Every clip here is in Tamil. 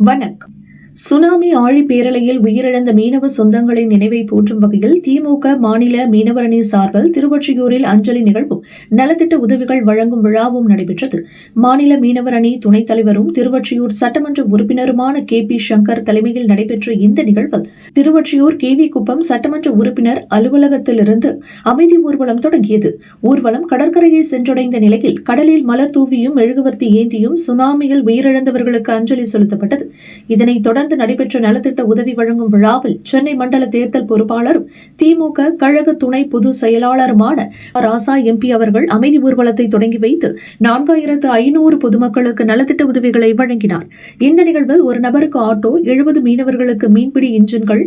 வணக்கம். சுனாமி ஆழி பேரலையில் உயிரிழந்த மீனவ சொந்தங்களின் நினைவை போற்றும் வகையில் திமுக மாநில மீனவரணி சார்பில் திருவொற்றியூரில் அஞ்சலி நிகழ்வும் நலத்திட்ட உதவிகள் வழங்கும் விழாவும் நடைபெற்றது. மாநில மீனவர் அணி துணைத் தலைவரும் திருவொற்றியூர் சட்டமன்ற உறுப்பினருமான KP சங்கர் தலைமையில் நடைபெற்ற இந்த நிகழ்வில் திருவொற்றியூர் KV குப்பம் சட்டமன்ற உறுப்பினர் அலுவலகத்திலிருந்து அமைதி ஊர்வலம் தொடங்கியது. ஊர்வலம் கடற்கரையை சென்றடைந்த நிலையில் கடலில் மலர் தூவியும் மெழுகுவர்த்தி ஏந்தியும் சுனாமியில் உயிரிழந்தவர்களுக்கு அஞ்சலி செலுத்தப்பட்டது. இதனைத் தொடர்ந்து நடைபெற்ற நலத்திட்ட உதவி வழங்கும் விழாவில் சென்னை மண்டல தேர்தல் பொறுப்பாளரும் திமுக கழக துணை பொதுச் செயலாளருமான ராசா MP அவர்கள் அமைதி ஊர்வலத்தை தொடங்கி வைத்து 4500 பொதுமக்களுக்கு நலத்திட்ட உதவிகளை வழங்கினார். இந்த நிகழ்வில் ஒரு நபருக்கு ஆட்டோ, 70 மீனவர்களுக்கு மீன்பிடி இன்ஜின்கள்,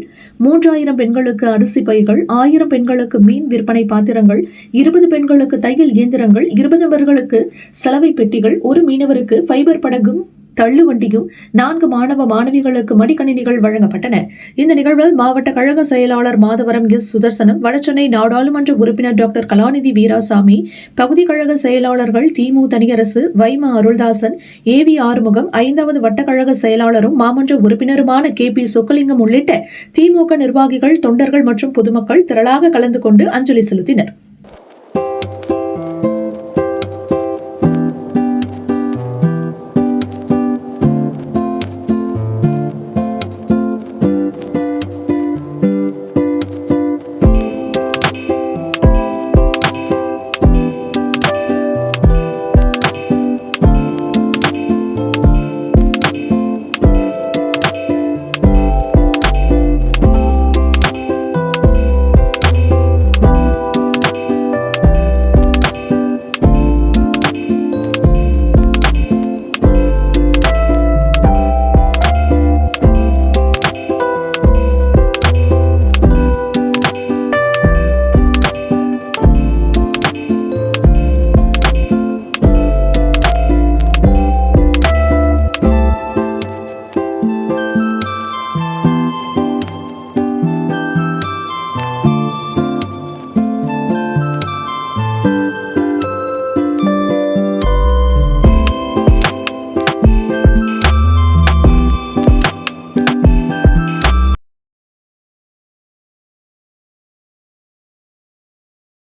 3000 பெண்களுக்கு அரிசி பைகள், 1000 பெண்களுக்கு மீன் விற்பனை பாத்திரங்கள், 20 பெண்களுக்கு தையல் இயந்திரங்கள், 20 நபர்களுக்கு சலவை பெட்டிகள், ஒரு மீனவருக்கு ஃபைபர் படகும் தள்ளுவண்டியும், 4 மாணவ மாணவிகளுக்கு மடிக்கணினிகள் வழங்கப்பட்டன. இந்த நிகழ்வில் மாவட்ட கழக செயலாளர் மாதவரம் S. சுதர்சனம், வடசென்னை நாடாளுமன்ற உறுப்பினர் டாக்டர் கலாநிதி வீராசாமி, பகுதி கழக செயலாளர்கள் திமு தனியரசு, வைமா அருள்தாசன், AV ஆறுமுகம், 5வது வட்டக்கழக செயலாளரும் மாமன்ற உறுப்பினருமான KP சொக்கலிங்கம் உள்ளிட்ட திமுக நிர்வாகிகள், தொண்டர்கள் மற்றும் பொதுமக்கள் திரளாக கலந்து கொண்டு அஞ்சலி செலுத்தினர்.